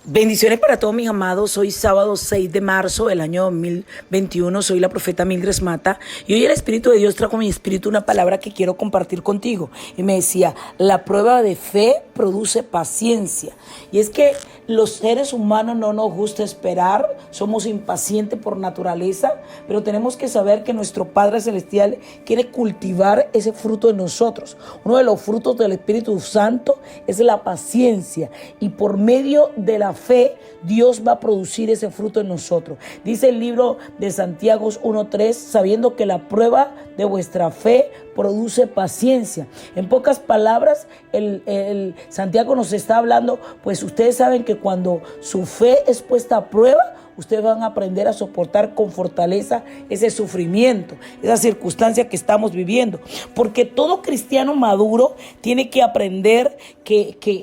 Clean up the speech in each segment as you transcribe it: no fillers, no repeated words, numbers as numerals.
Bendiciones para todos mis amados. Hoy sábado 6 de marzo del año 2021. Soy la profeta Mildred Mata. Y hoy el Espíritu de Dios trajo a mi espíritu una palabra que quiero compartir contigo. Y me decía, la prueba de fe produce paciencia. Y es que los seres humanos no nos gusta esperar. Somos impacientes por naturaleza. Pero tenemos que saber que nuestro Padre Celestial quiere cultivar ese fruto en nosotros. Uno de los frutos del Espíritu Santo es la paciencia. Y por medio de la fe, Dios va a producir ese fruto en nosotros. Dice el libro de Santiago 1:3, sabiendo que la prueba de vuestra fe produce paciencia. En pocas palabras, el Santiago nos está hablando, pues ustedes saben que cuando su fe es puesta a prueba, ustedes van a aprender a soportar con fortaleza ese sufrimiento, esa circunstancia que estamos viviendo. Porque todo cristiano maduro tiene que aprender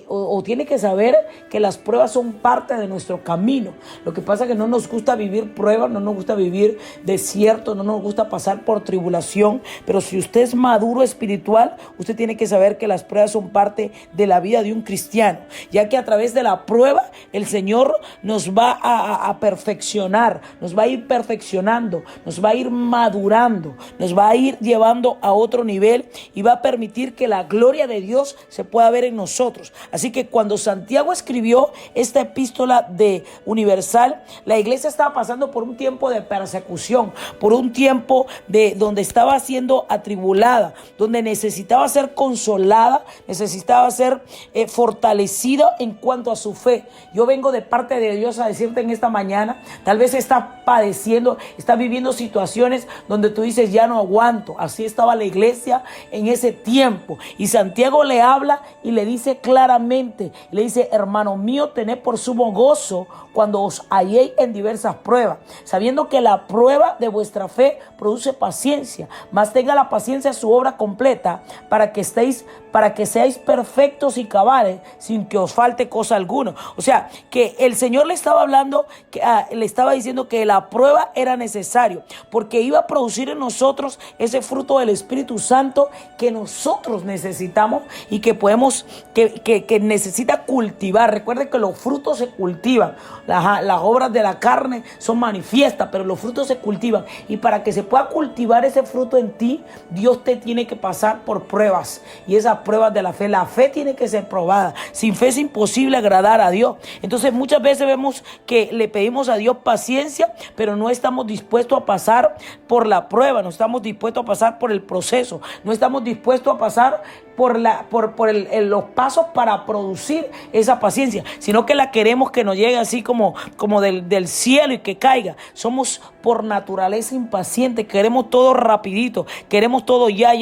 o tiene que saber que las pruebas son parte de nuestro camino. Lo que pasa es que no nos gusta vivir pruebas, no nos gusta vivir desierto, no nos gusta pasar por tribulación. Pero si usted es maduro espiritual, usted tiene que saber que las pruebas son parte de la vida de un cristiano, ya que a través de la prueba el Señor nos va a perfeccionar, nos va a ir perfeccionando, nos va a ir madurando, nos va a ir llevando a otro nivel y va a permitir que la gloria de Dios se pueda ver en nosotros. Así que cuando Santiago escribió esta epístola de universal, la iglesia estaba pasando por un tiempo de persecución, por un tiempo de donde estaba siendo atribulada, donde necesitaba ser consolada, necesitaba ser fortalecida en cuanto a su fe. Yo vengo de parte de Dios a decirte en esta mañana, tal vez estás padeciendo, estás viviendo situaciones donde tú dices, ya no aguanto. Así estaba la iglesia en ese tiempo. Y Santiago le habla y le dice claramente, le dice, hermano mío, tened por sumo gozo cuando os halléis en diversas pruebas, sabiendo que la prueba de vuestra fe produce paciencia, mas tenga la paciencia su obra completa, para que seáis perfectos y cabales, sin que os falte cosa alguna. O sea, que el Señor le estaba hablando, le estaba diciendo que la prueba era necesario, porque iba a producir en nosotros ese fruto del Espíritu Santo que nosotros necesitamos y que podemos, que necesita cultivar. Recuerde que los frutos se cultivan. Las obras de la carne son manifiestas, pero los frutos se cultivan. Y para que se pueda cultivar ese fruto en ti, Dios te tiene que pasar por pruebas. Y esas pruebas de la fe tiene que ser probada. Sin fe es imposible agradar a Dios. Entonces muchas veces vemos que le pedimos a Dios paciencia, pero no estamos dispuestos a pasar por la prueba, no estamos dispuestos a pasar por el proceso, no estamos dispuestos a pasar por los pasos para producir esa paciencia, sino que la queremos que nos llegue así como del cielo y que caiga. Somos por naturaleza impacientes, queremos todo rapidito, queremos todo ya.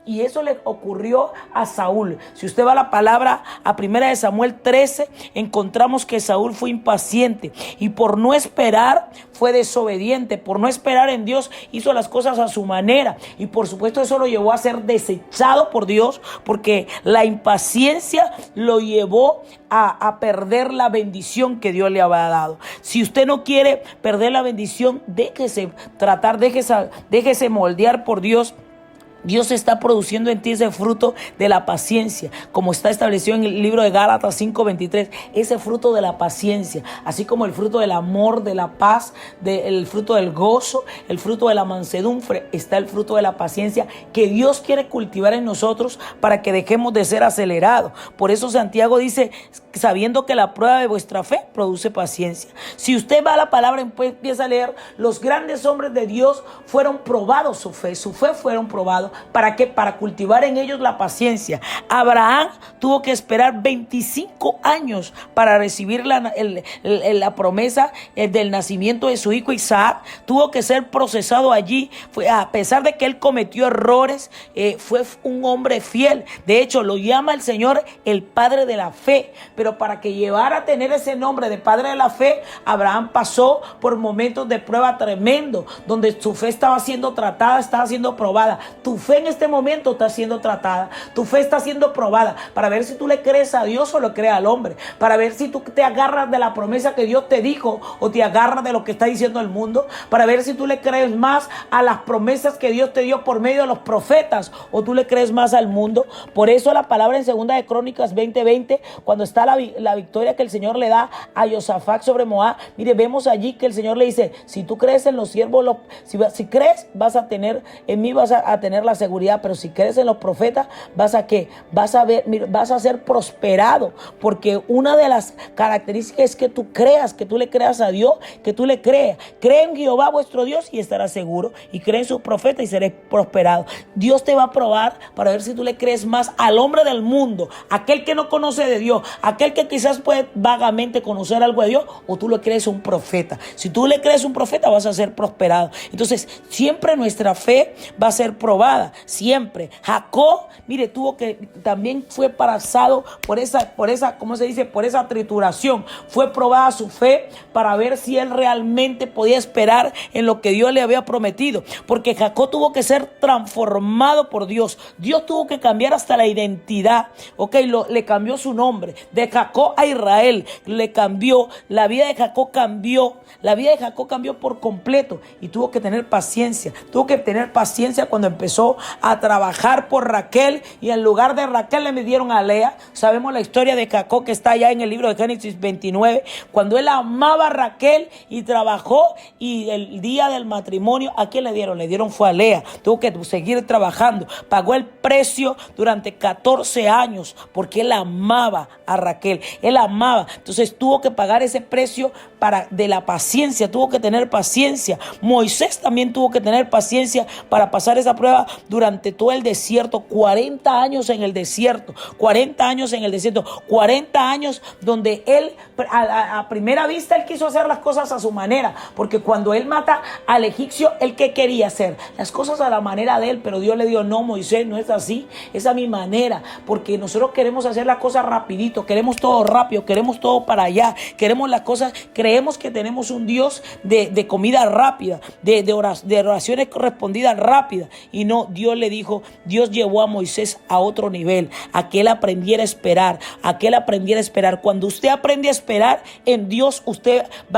Y eso le ocurrió a Saúl. Si usted va a la palabra, a 1 Samuel 13, encontramos que Saúl fue impaciente y por no esperar fue desobediente. Por no esperar en Dios hizo las cosas a su manera, y por supuesto eso lo llevó a ser desechado por Dios, porque la impaciencia lo llevó a perder la bendición que Dios le había dado. Si usted no quiere perder la bendición, déjese tratar, déjese moldear por Dios. Dios está produciendo en ti ese fruto de la paciencia, como está establecido en el libro de Gálatas 5:23, ese fruto de la paciencia, así como el fruto del amor, de la paz, el fruto del gozo, el fruto de la mansedumbre, está el fruto de la paciencia que Dios quiere cultivar en nosotros para que dejemos de ser acelerados. Por eso Santiago dice, sabiendo que la prueba de vuestra fe produce paciencia. Si usted va a la palabra y empieza a leer, los grandes hombres de Dios fueron probados, su fe fueron probados. ¿Para qué? Para cultivar en ellos la paciencia. Abraham tuvo que esperar 25 años para recibir la promesa del nacimiento de su hijo Isaac. Tuvo que ser procesado allí. A pesar de que él cometió errores, fue un hombre fiel. De hecho, lo llama el Señor el Padre de la Fe. Pero para que llevara a tener ese nombre de Padre de la Fe, Abraham pasó por momentos de prueba tremendo, donde su fe estaba siendo tratada, estaba siendo probada. Tu fe en este momento está siendo tratada, tu fe está siendo probada para ver si tú le crees a Dios o le crees al hombre, para ver si tú te agarras de la promesa que Dios te dijo o te agarras de lo que está diciendo el mundo, para ver si tú le crees más a las promesas que Dios te dio por medio de los profetas o tú le crees más al mundo. Por eso la palabra en 2 de Crónicas 20:20, cuando está la victoria que el Señor le da a Josafat sobre Moab, mire, vemos allí que el Señor le dice, si tú crees en los siervos, si crees, vas a tener, en mí vas a tener la seguridad, pero si crees en los profetas, vas a ver, mira, vas a ser prosperado, porque una de las características es que tú creas, que tú le creas a Dios, que tú le creas. Cree en Jehová vuestro Dios y estarás seguro, y cree en sus profetas y seréis prosperados. Dios te va a probar para ver si tú le crees más al hombre del mundo, aquel que no conoce de Dios, aquel que quizás puede vagamente conocer algo de Dios, o tú le crees a un profeta. Si tú le crees a un profeta, vas a ser prosperado. Entonces, siempre nuestra fe va a ser probada, siempre. Jacob, mire, también fue pasado por esa, ¿cómo se dice? Por esa trituración. Fue probada su fe para ver si él realmente podía esperar en lo que Dios le había prometido. Porque Jacob tuvo que ser transformado por Dios. Dios tuvo que cambiar hasta la identidad. Le cambió su nombre. De Jacob a Israel le cambió. La vida de Jacob cambió. La vida de Jacob cambió por completo. Y tuvo que tener paciencia. Tuvo que tener paciencia cuando empezó a trabajar por Raquel. Y en lugar de Raquel le midieron a Lea. Sabemos la historia de Jacob que está allá en el libro de Génesis 29. Cuando él amaba a Raquel y trabajó. Y el día del matrimonio, ¿a quién le dieron? Le dieron fue a Lea. Tuvo que seguir trabajando. Pagó el precio durante 14 años porque él amaba a Raquel. Él amaba. Entonces tuvo que pagar ese precio de la paciencia. Tuvo que tener paciencia. Moisés también tuvo que tener paciencia para pasar esa prueba durante todo el desierto. 40 años en el desierto. 40 años en el desierto. 40 años donde él, a primera vista, él quiso hacer las cosas a su manera. Porque cuando él mata al egipcio, ¿él qué quería hacer? Las cosas a la manera de él. Pero Dios le dijo, no, Moisés, no es así. Es a mi manera. Porque nosotros queremos hacer las cosas rapidito. Queremos todo rápido. Queremos todo para allá. Queremos las cosas. Creemos que tenemos un Dios de comida rápida. De oraciones correspondidas rápidas. Y no, Dios le dijo, Dios llevó a Moisés a otro nivel. A que él aprendiera a esperar. A que él aprendiera a esperar. Cuando usted aprende a esperar en Dios,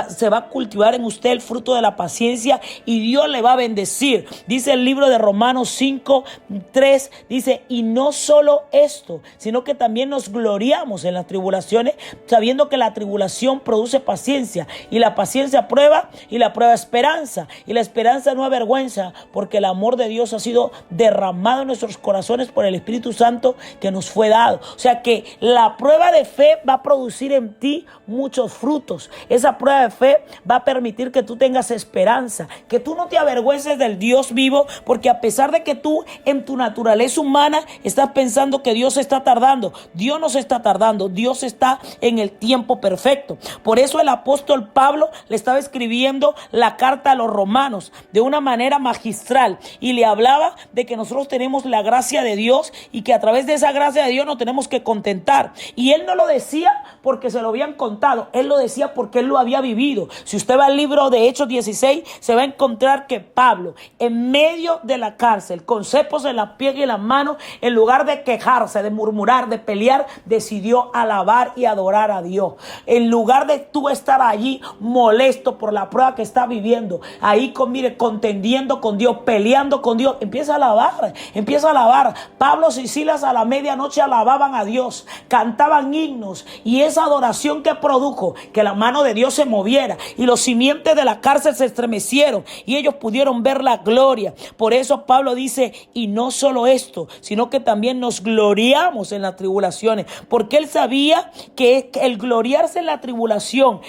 se va a cultivar en usted el fruto de la paciencia y Dios le va a bendecir. Dice el libro de Romanos 5:3, dice, y no solo esto, sino que también nos gloriamos en las tribulaciones, sabiendo que la tribulación produce paciencia, y la paciencia prueba, y la prueba esperanza, y la esperanza no avergüenza, porque el amor de Dios ha sido derramado en nuestros corazones por el Espíritu Santo que nos fue dado. O sea que la prueba de fe va a producir en ti muchos frutos. Esa prueba de fe va a permitir que tú tengas esperanza, que tú no te avergüences del Dios vivo, porque a pesar de que tú en tu naturaleza humana estás pensando que Dios está tardando, Dios no se está tardando, Dios está en el tiempo perfecto. Por eso el apóstol Pablo le estaba escribiendo la carta a los romanos de una manera magistral y le hablaba de que nosotros tenemos la gracia de Dios y que a través de esa gracia de Dios nos tenemos que contentar. Y él no lo decía porque se lo habían contado, él lo decía porque él lo había vivido. Si usted va al libro de Hechos 16, se va a encontrar que Pablo, en medio de la cárcel, con cepos en las pies y en las manos, en lugar de quejarse, de murmurar, de pelear, decidió alabar y adorar a Dios. En lugar de tú estar allí molesto por la prueba que está viviendo, ahí contendiendo con Dios, peleando con Dios, empieza a alabar. Pablo y Silas a la medianoche alababan a Dios, cantaban himnos, y esa adoración que produjo que la mano de Dios se moviera y los simientes de la cárcel se estremecieron y ellos pudieron ver la gloria. Por eso Pablo dice, y no solo esto, sino que también nos gloriamos en las tribulaciones, porque él sabía que el gloriarse en la tribulación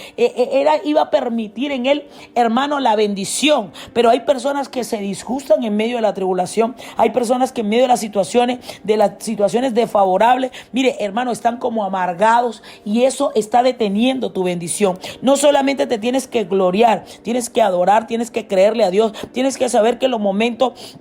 iba a permitir en él, hermano, la bendición. Pero hay personas que se disgustan en medio de la tribulación, hay personas que en medio de las situaciones desfavorables, mire, hermano, están como amargados y eso está deteniendo tu bendición. No solamente te tienes que gloriar, tienes que adorar, tienes que creerle a Dios, tienes que saber que en los momentos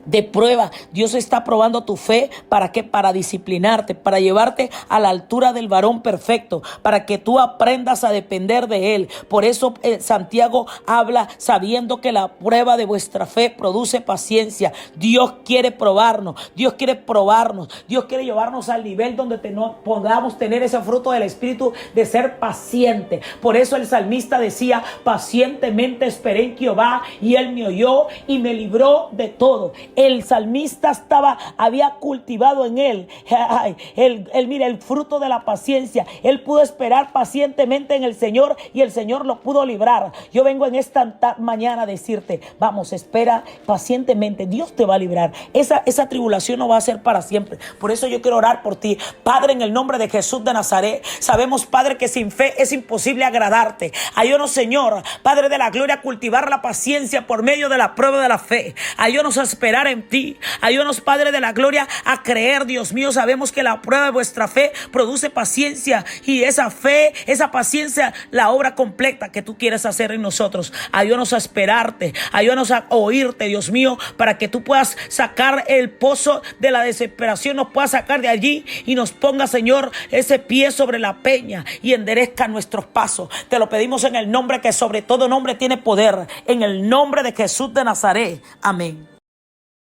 de prueba. Dios está probando tu fe. ¿Para qué? Para disciplinarte, para llevarte a la altura del varón perfecto, para que tú aprendas a depender de Él. Por eso Santiago habla sabiendo que la prueba de vuestra fe produce paciencia. Dios quiere probarnos, Dios quiere probarnos, Dios quiere llevarnos al nivel donde podamos tener ese fruto del Espíritu de ser paciente. Por eso el salmista decía: pacientemente esperé en Jehová y Él me oyó y me libró de todo. El salmista había cultivado en él, mira, el fruto de la paciencia. Él pudo esperar pacientemente en el Señor y el Señor lo pudo librar. Yo vengo en esta mañana a decirte: vamos, espera pacientemente, Dios te va a librar. Esa tribulación no va a ser para siempre. Por eso yo quiero orar por ti, Padre, en el nombre de Jesús de Nazaret. Sabemos, Padre, que sin fe es imposible agradarte. Ayúdanos, Señor, Padre de la gloria, a cultivar la paciencia por medio de la prueba de la fe. Ayúdanos a esperar en ti. Ayúdanos, Padre de la gloria, a creer, Dios mío. Sabemos que la prueba de vuestra fe produce paciencia, y esa fe, esa paciencia, la obra completa que tú quieres hacer en nosotros. Ayúdanos a esperarte, ayúdanos a oírte, Dios mío, para que tú puedas sacar el pozo de la desesperación, nos puedas sacar de allí y nos ponga, Señor, ese pie sobre la peña y enderezca nuestros pasos. Te lo pedimos en el nombre que sobre todo nombre tiene poder, en el nombre de Jesús de Nazaret. Amén.